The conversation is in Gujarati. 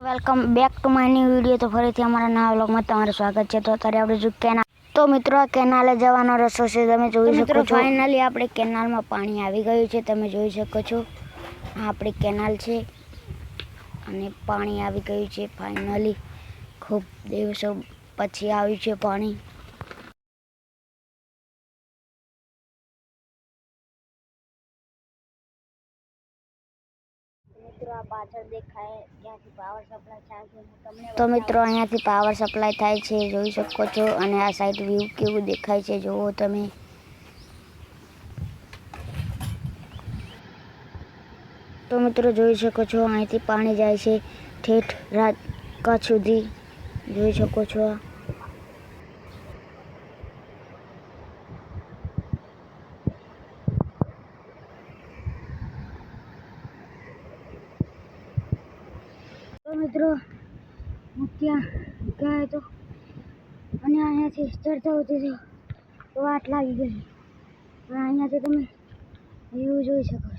Welcome back to my new video. તો ફરીથી અમારા નવા વ્લોગમાં તમારું સ્વાગત છે। તો અત્યારે આપણે જો કેનાલ તો મિત્રો આ કેનાલે જવાનો રસ્તો છે, તમે જોઈ શકો છો। ફાઇનલી આપણે કેનાલમાં પાણી આવી ગયું છે, તમે જોઈ શકો છો। આ આપણી કેનાલ છે અને પાણી આવી ગયું છે ફાઇનલી। ખૂબ દિવસો પછી આવ્યું છે પાણી। તો મિત્રો અહીંયાથી પાવર સપ્લાય થાય છે, જોઈ શકો છો। અને આ સાઈડ વ્યૂ કેવું દેખાય છે જુઓ તમે। તો મિત્રો જોઈ શકો છો અહીંથી પાણી જાય છે ઠેઠ રાત કચ્છ સુધી, જોઈ શકો છો। તો મિત્રો હું ત્યાં ગયો હતો અને અહીંયાથી ચડતા હોતી તો વાટ લાગી ગઈ, પણ અહીંયાથી તમે વ્યૂ જોઈ શકો છો।